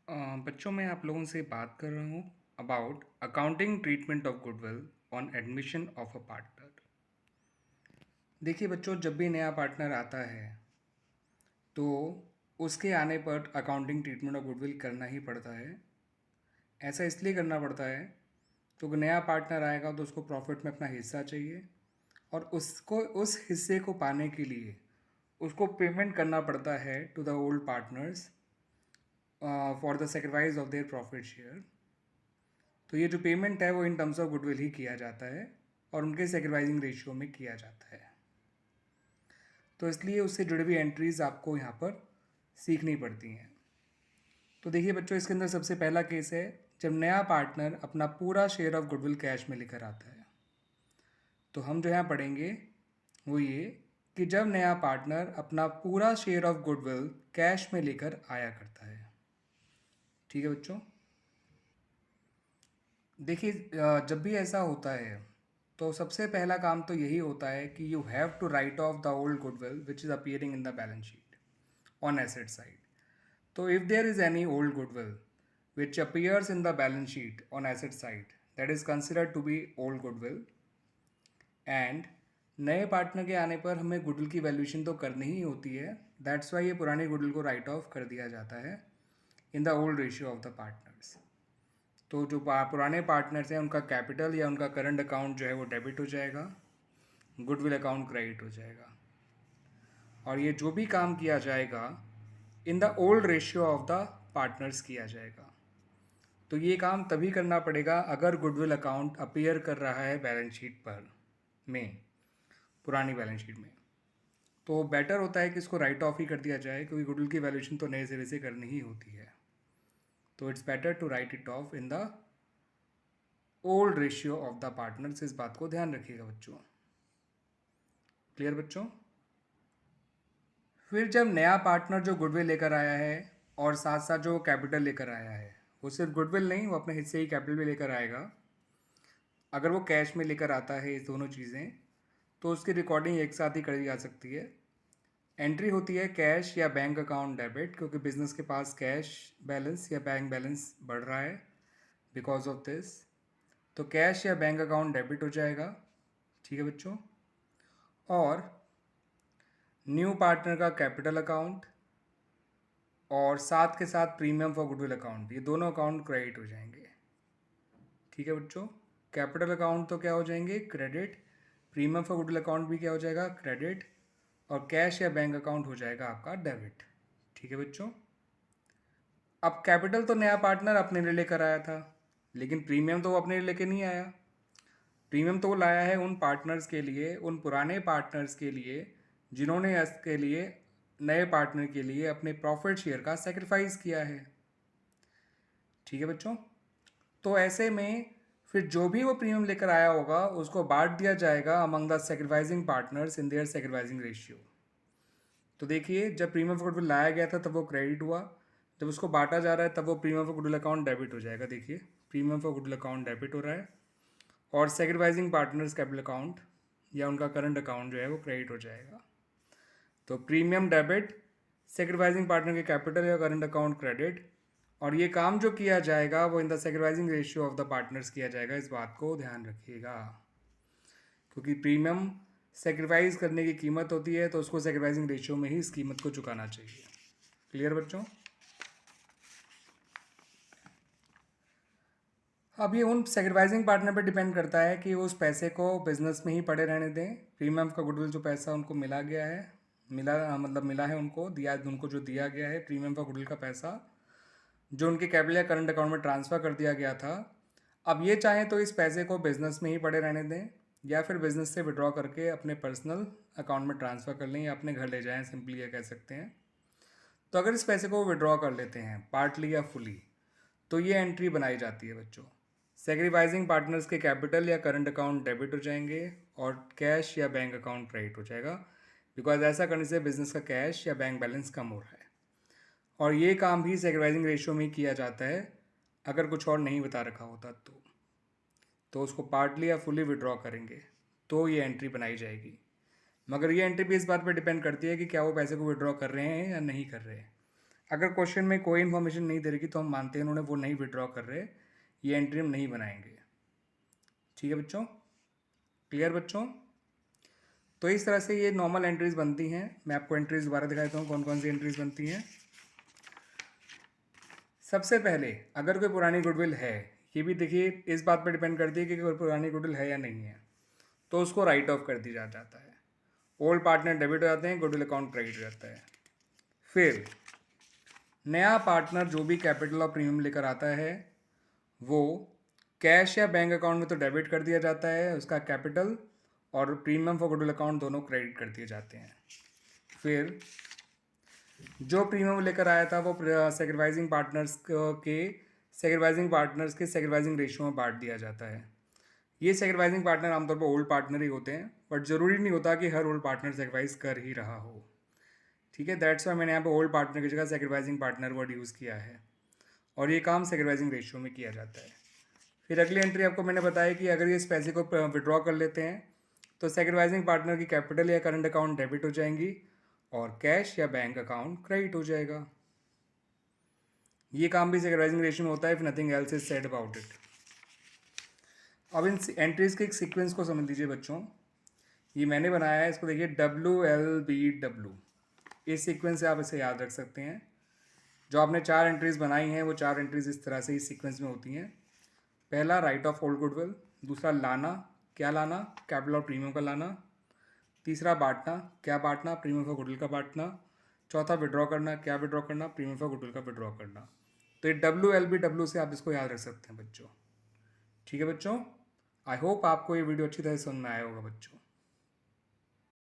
अ, बच्चों मैं आप लोगों से बात कर रहा हूँ about accounting treatment of goodwill on admission of a partner. देखिए बच्चों, जब भी नया पार्टनर आता है तो उसके आने पर अकाउंटिंग ट्रीटमेंट ऑफ गुडविल करना ही पड़ता है। ऐसा इसलिए करना पड़ता है क्योंकि नया पार्टनर आएगा तो उसको प्रॉफिट में अपना हिस्सा चाहिए, और उसको उस हिस्से को पाने के लिए उसको पेमेंट करना पड़ता है to the old partners for the sacrifice of their profit share. तो ये जो पेमेंट है वो इन टर्म्स ऑफ गुडविल ही किया जाता है और उनके सेक्रीफाइसिंग रेशियो में किया जाता है। तो इसलिए उससे जुड़ी हुई एंट्रीज आपको यहाँ पर सीखनी पड़ती हैं। तो देखिए बच्चों, इसके अंदर सबसे पहला केस है जब नया पार्टनर अपना पूरा शेयर ऑफ गुडविल कैश में लेकर आता है। तो हम जो यहाँ पढ़ेंगे वो ये कि जब नया पार्टनर अपना पूरा शेयर ऑफ गुडविल कैश में लेकर आया करता है। ठीक है बच्चों, देखिए जब भी ऐसा होता है तो सबसे पहला काम तो यही होता है कि you have to write off the old goodwill which is appearing in the balance sheet on asset side. तो if there is any old goodwill which appears in the balance sheet on asset side, that is considered to be old goodwill, and नए partner के आने पर हमें goodwill की valuation तो करनी ही होती है। दैट्स वाई ये पुराने गुडविल को राइट ऑफ कर दिया जाता है इन the old ratio of the partners. तो जो पुराने पार्टनर्स हैं उनका कैपिटल या उनका करंट अकाउंट जो है वो डेबिट हो जाएगा, गुडविल अकाउंट क्रेडिट हो जाएगा, और ये जो भी काम किया जाएगा इन the old ratio of the partners किया जाएगा। तो ये काम तभी करना पड़ेगा अगर गुडविल अकाउंट अपीयर कर रहा है बैलेंस शीट पर में, पुरानी बैलेंस शीट में। तो बेटर होता है कि इसको राइट ऑफ ही कर दिया जाए क्योंकि गुडविल की वैल्यूएशन तो नए सिरे से करनी ही होती है। तो it's better to write it off in the old ratio of the partners. इस बात को ध्यान रखिएगा बच्चों। क्लियर बच्चों? फिर जब नया पार्टनर जो गुडविल लेकर आया है और साथ साथ जो कैपिटल लेकर आया है, वो सिर्फ गुडविल नहीं, वो अपने हिस्से ही कैपिटल भी लेकर आएगा। अगर वो कैश में लेकर आता है इस दोनों चीज़ें तो उसकी रिकॉर्डिंग एक साथ ही करी जा सकती है। एंट्री होती है कैश या बैंक अकाउंट डेबिट, क्योंकि बिजनेस के पास कैश बैलेंस या बैंक बैलेंस बढ़ रहा है बिकॉज ऑफ दिस। तो कैश या बैंक अकाउंट डेबिट हो जाएगा। ठीक है बच्चों? और न्यू पार्टनर का कैपिटल अकाउंट और साथ के साथ प्रीमियम फॉर गुडविल अकाउंट, ये दोनों अकाउंट क्रेडिट हो जाएंगे। ठीक है बच्चों? कैपिटल अकाउंट तो क्या हो जाएंगे? Credit. Premium for goodwill account भी क्या हो जाएगा? क्रेडिट। और कैश या बैंक अकाउंट हो जाएगा आपका डेबिट। ठीक है बच्चों? अब कैपिटल तो नया पार्टनर अपने लिए लेकर आया था, लेकिन प्रीमियम तो वो अपने लिए लेके नहीं आया। प्रीमियम तो वो लाया है उन पार्टनर्स के लिए, उन पुराने पार्टनर्स के लिए जिन्होंने इसके लिए नए पार्टनर के लिए अपने प्रॉफिट शेयर का सेक्रीफाइस किया है। ठीक है बच्चों? तो ऐसे में फिर जो भी वो प्रीमियम लेकर आया होगा उसको बांट दिया जाएगा among the sacrificing partners in their sacrificing ratio. तो देखिए, जब प्रीमियम फॉर गुडविल लाया गया था तब वो क्रेडिट हुआ, जब उसको बांटा जा रहा है तब वो premium for goodwill account debit हो जाएगा। देखिए, premium for goodwill account debit हो रहा है और सेक्रीफाइसिंग पार्टनर्स कैपिटल अकाउंट या उनका करंट अकाउंट जो है वो क्रेडिट हो जाएगा। तो प्रीमियम डेबिट, सेक्रीफाइसिंग पार्टनर के कैपिटल या करंट अकाउंट क्रेडिट, और ये काम जो किया जाएगा वो in the sacrificing ratio of the partners किया जाएगा। इस बात को ध्यान रखिएगा, क्योंकि प्रीमियम सेक्रीफाइस करने की कीमत होती है तो उसको सेक्रीफाइसिंग रेशियो में ही इस कीमत को चुकाना चाहिए। क्लियर बच्चों? अब ये उन सेक्रीफाइसिंग पार्टनर पर डिपेंड करता है कि उस पैसे को बिजनेस में ही पड़े रहने दें। प्रीमियम का गुडविल जो पैसा उनको मिला गया है, मतलब मिला है उनको, दिया उनको जो दिया गया है प्रीमियम का गुडविल का पैसा जो उनके कैपिटल या करंट अकाउंट में ट्रांसफ़र कर दिया गया था, अब ये चाहें तो इस पैसे को बिजनेस में ही पड़े रहने दें या फिर बिजनेस से विड्रॉ करके अपने पर्सनल अकाउंट में ट्रांसफ़र कर लें या अपने घर ले जाएं, सिंपली ये कह सकते हैं। तो अगर इस पैसे को विड्रॉ कर लेते हैं पार्टली या फुली तो ये एंट्री बनाई जाती है बच्चों। सेक्रीफाइसिंग पार्टनर्स के कैपिटल या करंट अकाउंट डेबिट हो जाएंगे और कैश या बैंक अकाउंट क्रेडिट हो जाएगा, बिकॉज ऐसा करने से बिजनेस का कैश या बैंक बैलेंस कम हो रहा है। और ये काम भी सेक्रीफाइसिंग रेशियो में किया जाता है। अगर कुछ और नहीं बता रखा होता तो उसको पार्टली या फुली विड्रॉ करेंगे तो ये एंट्री बनाई जाएगी। मगर ये एंट्री भी इस बात पर डिपेंड करती है कि क्या वो पैसे को विड्रॉ कर रहे हैं या नहीं कर रहे हैं। अगर क्वेश्चन में कोई इन्फॉर्मेशन नहीं दे रही तो हम मानते हैं उन्होंने वो नहीं विड्रॉ कर रहे, ये एंट्री हम नहीं बनाएंगे। ठीक है बच्चों, क्लियर बच्चों? तो इस तरह से ये नॉर्मल एंट्रीज बनती हैं। मैं आपको एंट्रीज दोबारा दिखा देता हूँ कौन कौन सी एंट्रीज बनती हैं। सबसे पहले अगर कोई पुरानी गुडविल है, ये भी देखिए इस बात पर डिपेंड करती है कि कोई पुरानी गुडविल है या नहीं है, तो उसको राइट ऑफ कर दिया जाता है। ओल्ड पार्टनर डेबिट हो जाते हैं, गुडविल अकाउंट क्रेडिट हो जाता है। फिर नया पार्टनर जो भी कैपिटल और प्रीमियम लेकर आता है वो कैश या बैंक अकाउंट में तो डेबिट कर दिया जाता है, उसका कैपिटल और प्रीमियम फॉर गुडविल अकाउंट दोनों क्रेडिट कर दिए जाते हैं। फिर जो प्रीमियम लेकर आया था वो सेक्रीफाइसिंग पार्टनर्स के सेक्रीफाइसिंग रेशियो में बांट दिया जाता है। ये सेक्रीफाइसिंग पार्टनर आमतौर पर ओल्ड पार्टनर ही होते हैं, बट ज़रूरी नहीं होता कि हर ओल्ड पार्टनर सेक्रीफाइस कर ही रहा हो। ठीक है, दैट्स वाई मैंने यहाँ पे ओल्ड पार्टनर की जगह सेक्रीफाइसिंग पार्टनर वर्ड यूज़ किया है, और ये काम सेक्रीफाइसिंग रेशियो में किया जाता है। फिर अगली एंट्री आपको मैंने बताया कि अगर ये इस पैसे को विड्रॉ कर लेते हैं तो सेक्रीफाइसिंग पार्टनर की कैपिटल या करंट अकाउंट डेबिट हो जाएंगी और कैश या बैंक अकाउंट क्रेडिट हो जाएगा। ये काम भी सेक्रीफाइसिंग रेशियो में होता है, if nothing else is said about it. अब इन एंट्रीज के एक सीक्वेंस को समझ लीजिए बच्चों। ये मैंने बनाया है, इसको देखिए WLBW, इस सीक्वेंस से आप इसे याद रख सकते हैं। जो आपने 4 एंट्रीज बनाई हैं वो 4 एंट्रीज इस तरह से इस सीक्वेंस में होती हैं। पहला राइट ऑफ ओल्ड गुडविल, दूसरा लाना, क्या लाना, कैपिटल और प्रीमियम का लाना। तीसरा बांटना, क्या बांटना, प्रीमियम फॉर गुडविल का बांटना। चौथा विड्रॉ करना, क्या विड्रॉ करना, प्रीमियम फॉर गुडविल का विड्रॉ करना। तो ये WLBW से आप इसको याद रख सकते हैं बच्चों। ठीक है बच्चों, आई होप आपको ये वीडियो अच्छी तरह से समझ में आया होगा बच्चों।